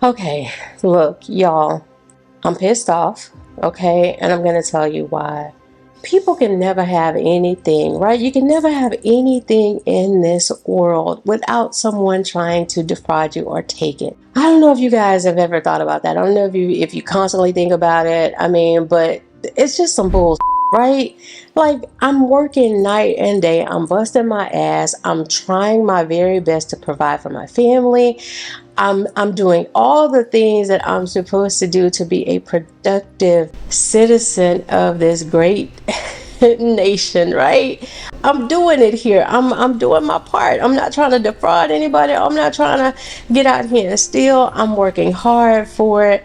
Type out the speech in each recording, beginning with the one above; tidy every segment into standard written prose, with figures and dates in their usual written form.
Okay, look, y'all, I'm pissed off, okay? And I'm going to tell you why. People can never have anything, right? You can never have anything in this world without someone trying to defraud you or take it. I don't know if you guys have ever thought about that. I don't know if you constantly think about it. I mean, but it's just some bull, right? Like, I'm working night and day. I'm busting my ass. I'm trying my very best to provide for my family. I'm doing all the things that I'm supposed to do to be a productive citizen of this great nation, right? I'm doing it here. I'm doing my part. I'm not trying to defraud anybody. I'm not trying to get out here and steal. I'm working hard for it.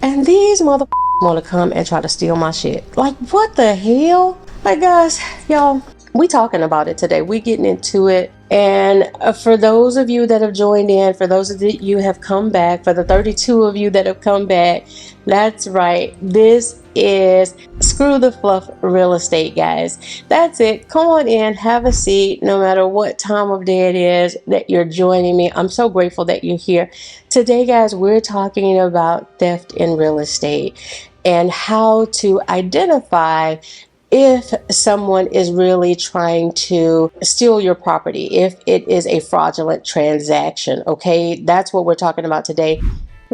And these motherfuckers want to come and try to steal my shit. Like, what the hell? Like, guys, y'all, we talking about it today. We getting into it. And for those of you that have joined in, for those of you have come back, for the 32 of you that have come back, that's right. This is Screw the Fluff Real Estate, guys. That's it. Come on in, have a seat, no matter what time of day it is that you're joining me. I'm so grateful that you're here. Today, guys, we're talking about theft in real estate and how to identify if someone is really trying to steal your property, if it is a fraudulent transaction. Okay, that's what we're talking about today.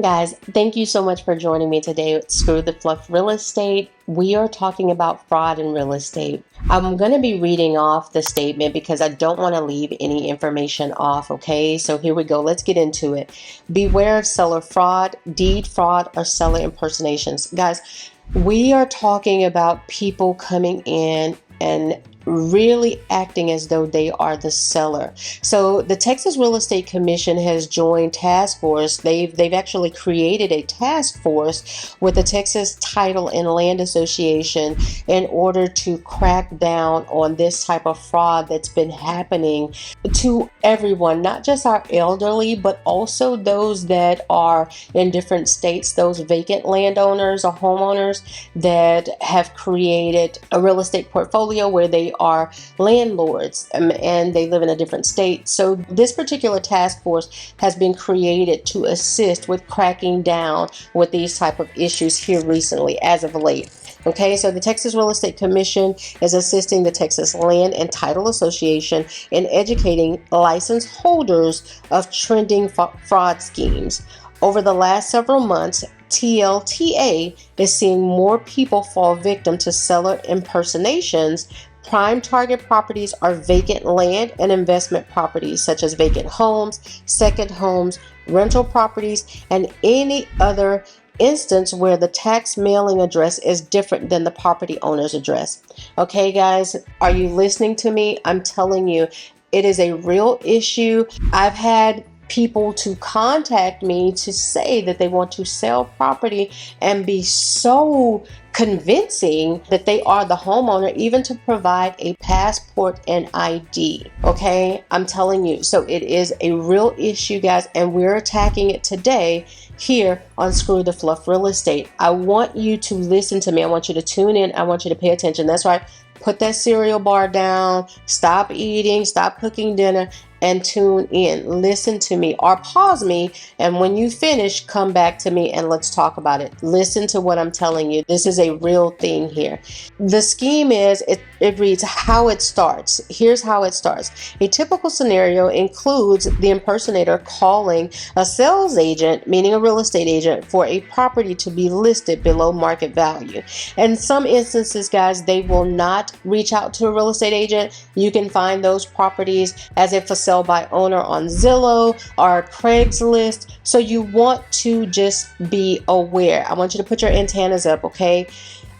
Guys, thank you so much for joining me today at Screw the Fluff Real Estate. We are talking about fraud in real estate. I'm going to be reading off the statement because I don't want to leave any information off, okay? So here we go. Let's get into it. Beware of seller fraud, deed fraud, or seller impersonations. Guys, we are talking about people coming in and really acting as though they are the seller. So the Texas Real Estate Commission has joined task force. They've actually created a task force with the Texas Title and Land Association in order to crack down on this type of fraud that's been happening to everyone, not just our elderly, but also those that are in different states, those vacant landowners or homeowners that have created a real estate portfolio where they are landlords and they live in a different state. So this particular task force has been created to assist with cracking down with these type of issues here recently as of late. Okay, so the Texas Real Estate Commission is assisting the Texas Land and Title Association in educating license holders of trending fraud schemes. Over the last several months, TLTA is seeing more people fall victim to seller impersonations. Prime target properties are vacant land and investment properties such as vacant homes, second homes, rental properties, and any other instance where the tax mailing address is different than the property owner's address. Okay, guys, are you listening to me? I'm telling you, it is a real issue. I've had people to contact me to say that they want to sell property and be so convincing that they are the homeowner, even to provide a passport and ID. Okay, I'm telling you. So it is a real issue, guys, and we're attacking it today here on Screw the Fluff Real Estate. I want you to listen to me. I want you to tune in. I want you to pay attention. That's right. Put that cereal bar down, stop eating, stop cooking dinner, and tune in. Listen to me or pause me, and when you finish, come back to me and let's talk about it. Listen to what I'm telling you. This is a real thing here. The scheme is, it reads how it starts. Here's how it starts. A typical scenario includes the impersonator calling a sales agent, meaning a real estate agent, for a property to be listed below market value. In some instances, guys, they will not reach out to a real estate agent. You can find those properties as if a sell by owner on Zillow or Craigslist. So you want to just be aware. I want you to put your antennas up, okay?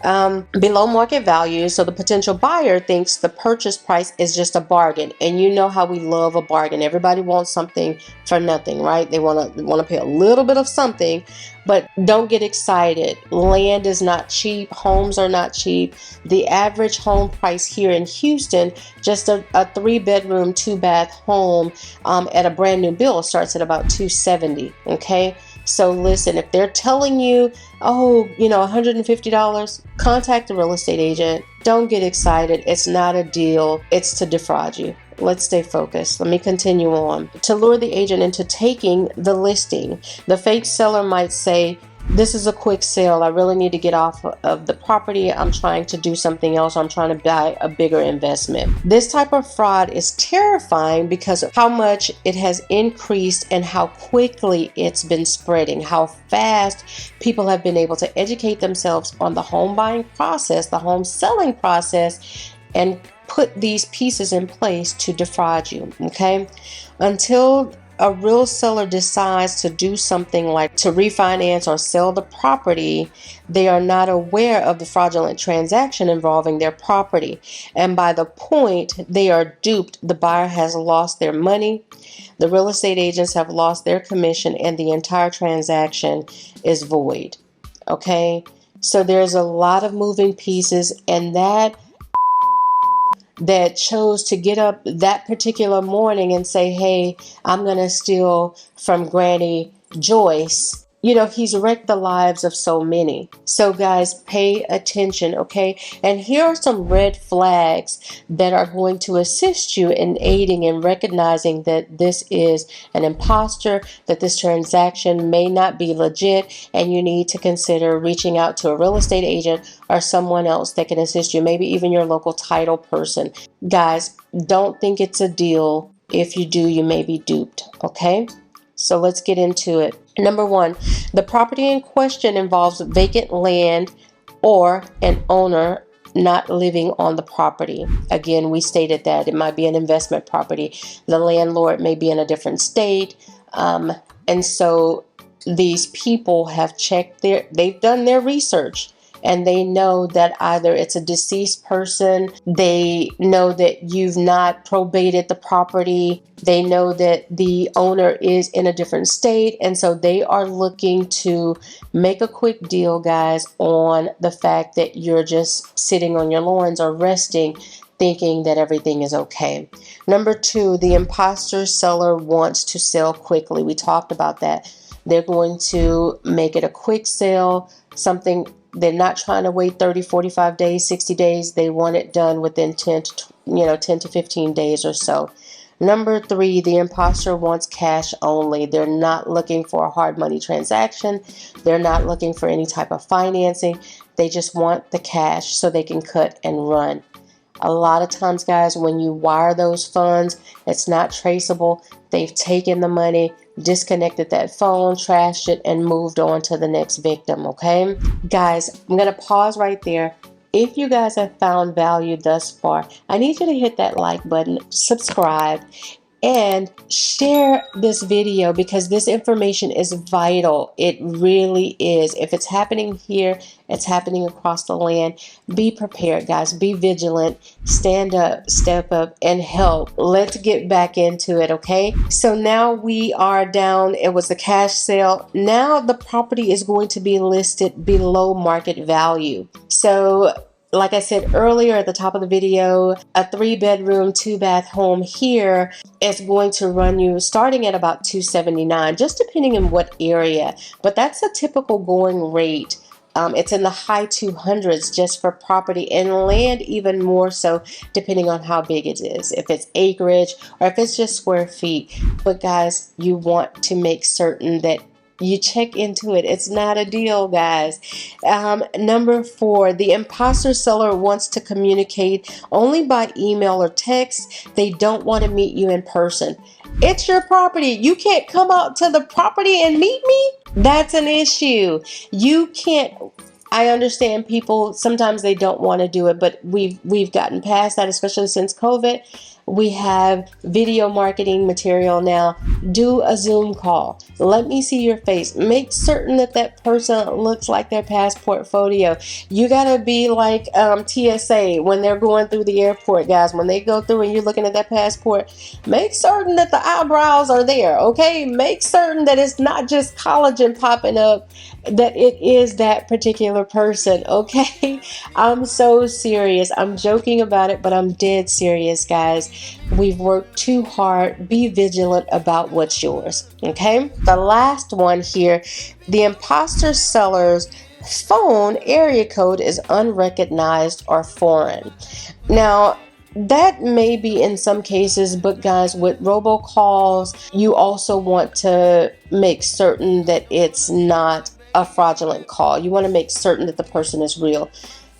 Below market value, so the potential buyer thinks the purchase price is just a bargain, and you know how we love a bargain. Everybody wants something for nothing, right? They want to pay a little bit of something, but don't get excited. Land is not cheap. Homes are not cheap. The average home price here in Houston, just a 3-bedroom, 2-bath home at a brand new build starts at about $270. Okay. So listen, if they're telling you, oh, $150, contact the real estate agent. Don't get excited. It's not a deal. It's to defraud you. let's stay focused. Let me continue on. To lure the agent into taking the listing, the fake seller might say, this is a quick sale. I really need to get off of the property. I'm trying to do something else. I'm trying to buy a bigger investment. This type of fraud is terrifying because of how much it has increased and how quickly it's been spreading, how fast people have been able to educate themselves on the home buying process, the home selling process, and put these pieces in place to defraud you, okay? Until a real seller decides to do something like to refinance or sell the property, they are not aware of the fraudulent transaction involving their property. And by the point they are duped, the buyer has lost their money, the real estate agents have lost their commission, and the entire transaction is void. Okay? So there's a lot of moving pieces, and that chose to get up that particular morning and say, hey, I'm going to steal from Granny Joyce. You know, he's wrecked the lives of so many. So guys, pay attention, okay? And here are some red flags that are going to assist you in aiding and recognizing that this is an imposter, that this transaction may not be legit, and you need to consider reaching out to a real estate agent or someone else that can assist you, maybe even your local title person. Guys, don't think it's a deal. If you do, you may be duped, okay? So let's get into it. Number one, the property in question involves vacant land or an owner not living on the property. Again, we stated that it might be an investment property. The landlord may be in a different state. And so these people have they've done their research. And they know that either it's a deceased person, they know that you've not probated the property, they know that the owner is in a different state, and so they are looking to make a quick deal, guys, on the fact that you're just sitting on your laurels or resting, thinking that everything is okay. Number two, the imposter seller wants to sell quickly. We talked about that. They're going to make it a quick sale, something. They're not trying to wait 30, 45 days, 60 days. They want it done within 10 to 15 days or so. Number three, the imposter wants cash only. They're not looking for a hard money transaction. They're not looking for any type of financing. They just want the cash so they can cut and run. A lot of times, guys, when you wire those funds, it's not traceable. They've taken the money, disconnected that phone, trashed it, and moved on to the next victim, okay? Guys, I'm going to pause right there. If you guys have found value thus far, I need you to hit that like button, subscribe, and share this video because this information is vital. It really is. If it's happening here, it's happening across the land. Be prepared, guys. Be vigilant. Stand up, step up, and help. Let's get back into it, okay? So now we are down. It was the cash sale. Now the property is going to be listed below market value. So like I said earlier at the top of the video, a 3-bedroom, 2-bath home here is going to run you starting at about $279, just depending on what area. But that's a typical going rate. It's in the high 200s just for property, and land even more so depending on how big it is, if it's acreage or if it's just square feet. But guys, you want to make certain that you check into it. It's not a deal, guys. Number four, the imposter seller wants to communicate only by email or text. They don't want to meet you in person. It's your property. You can't come out to the property and meet me? That's an issue. You can't. I understand people, sometimes they don't want to do it, but we've gotten past that, especially since COVID. We have video marketing material now. Do a Zoom call. Let me see your face. Make certain that that person looks like their passport photo. You gotta be like TSA when they're going through the airport, guys. When they go through and you're looking at that passport, make certain that the eyebrows are there, okay? Make certain that it's not just collagen popping up, that it is that particular person, okay? I'm so serious. I'm joking about it, but I'm dead serious, guys. We've worked too hard. Be vigilant about what's yours, okay? The last one here, the imposter seller's phone area code is unrecognized or foreign. Now, That may be in some cases, but guys, with robocalls, you also want to make certain that it's not a fraudulent call. You want to make certain that the person is real.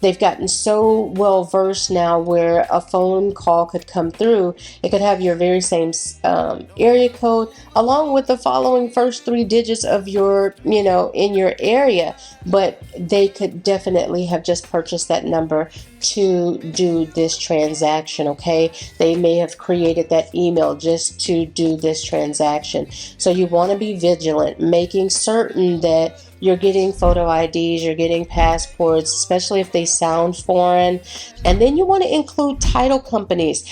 They've gotten so well versed now where a phone call could come through. It could have your very same area code along with the following first 3 digits of your, in your area. But they could definitely have just purchased that number to do this transaction, okay? They may have created that email just to do this transaction. So you want to be vigilant, making certain that you're getting photo IDs, you're getting passports, especially if they sound foreign. And then you want to include title companies.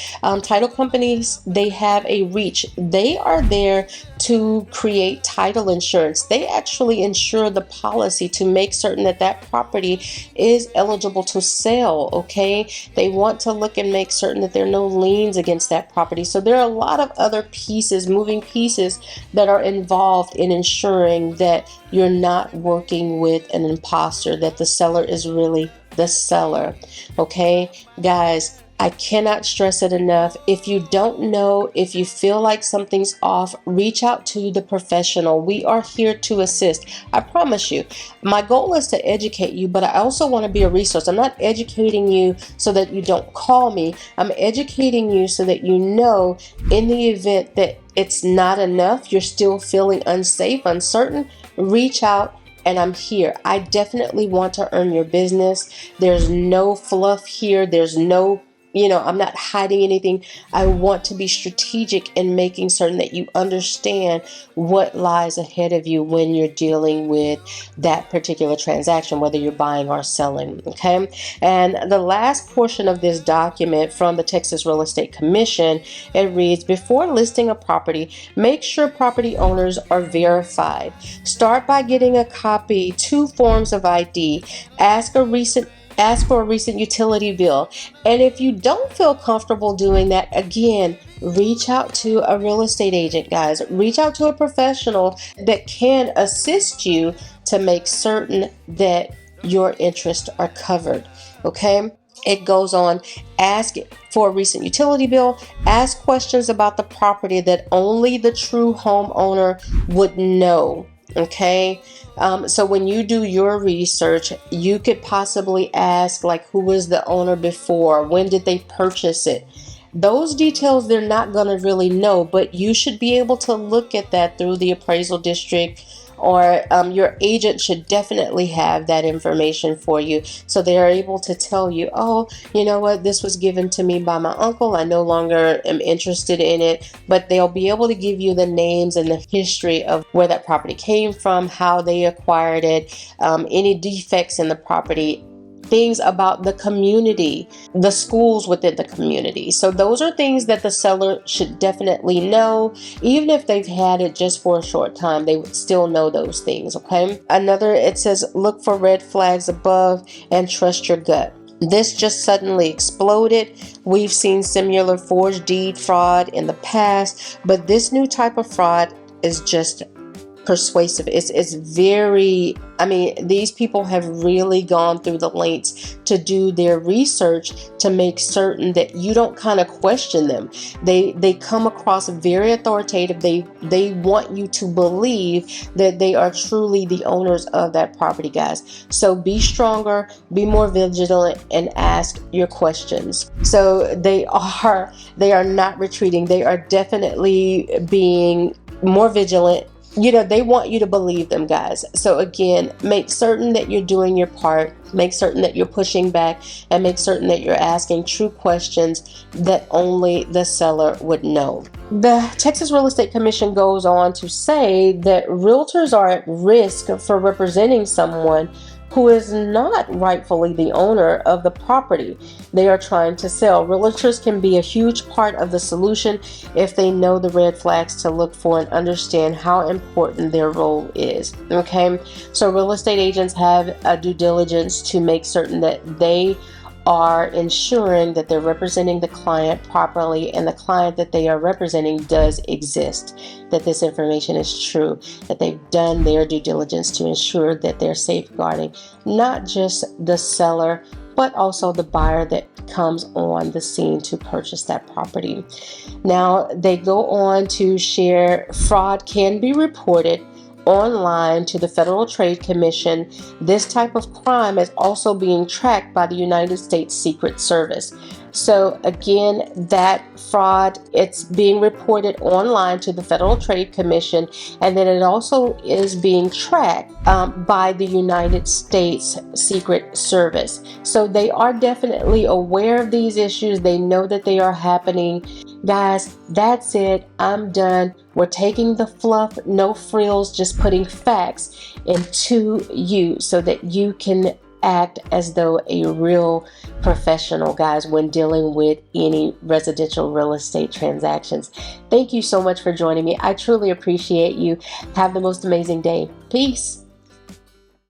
Title companies, they have a reach. They are there to create title insurance. They actually insure the policy to make certain that that property is eligible to sell, okay? They want to look and make certain that there are no liens against that property. So there are a lot of other pieces, moving pieces, that are involved in ensuring that you're not working with an imposter, that the seller is really the seller. Okay, guys, I cannot stress it enough. If you don't know, if you feel like something's off, reach out to the professional. We are here to assist. I promise you. My goal is to educate you, but I also want to be a resource. I'm not educating you so that you don't call me. I'm educating you so that you know, in the event that it's not enough, you're still feeling unsafe, uncertain, reach out. And I'm here. I definitely want to earn your business. There's no fluff here. There's no, I'm not hiding anything. I want to be strategic in making certain that you understand what lies ahead of you when you're dealing with that particular transaction, whether you're buying or selling. Okay. And the last portion of this document from the Texas Real Estate Commission, it reads, before listing a property, make sure property owners are verified. Start by getting a copy, 2 forms of ID, ask for a recent utility bill. And if you don't feel comfortable doing that, again, reach out to a real estate agent, guys. Reach out to a professional that can assist you to make certain that your interests are covered. Okay? It goes on, ask for a recent utility bill, ask questions about the property that only the true homeowner would know. Okay, so when you do your research, you could possibly ask, like, who was the owner before? When did they purchase it? Those details they're not going to really know, but you should be able to look at that through the appraisal district, or your agent should definitely have that information for you, so they are able to tell you, oh, you know what, this was given to me by my uncle, I no longer am interested in it. But they'll be able to give you the names and the history of where that property came from, how they acquired it, any defects in the property, things about the community, the schools within the community. So those are things that the seller should definitely know. Even if they've had it just for a short time, they would still know those things, okay? Another, it says, look for red flags above and trust your gut. This just suddenly exploded. We've seen similar forged deed fraud in the past, but this new type of fraud is just persuasive. It's very, these people have really gone through the lengths to do their research to make certain that you don't kind of question them. They come across very authoritative. They want you to believe that they are truly the owners of that property, guys. So be stronger, be more vigilant, and ask your questions. So they are not retreating. They are definitely being more vigilant. They want you to believe them, guys. So again, make certain that you're doing your part, make certain that you're pushing back, and make certain that you're asking true questions that only the seller would know. The Texas Real Estate Commission goes on to say that realtors are at risk for representing someone who is not rightfully the owner of the property they are trying to sell. Realtors can be a huge part of the solution if they know the red flags to look for and understand how important their role is. Okay, so real estate agents have a due diligence to make certain that they are ensuring that they're representing the client properly, and the client that they are representing does exist, that this information is true, that they've done their due diligence to ensure that they're safeguarding not just the seller, but also the buyer that comes on the scene to purchase that property. Now, they go on to share fraud can be reported online to the Federal Trade Commission. This type of crime is also being tracked by the United States Secret Service. So again, that fraud, it's being reported online to the Federal Trade Commission, and then it also is being tracked by the United States Secret Service. So they are definitely aware of these issues. They know that they are happening. Guys, that's it. I'm done. We're taking the fluff, no frills, just putting facts into you so that you can act as though a real professional, guys, when dealing with any residential real estate transactions. Thank you so much for joining me. I truly appreciate you. Have the most amazing day. Peace.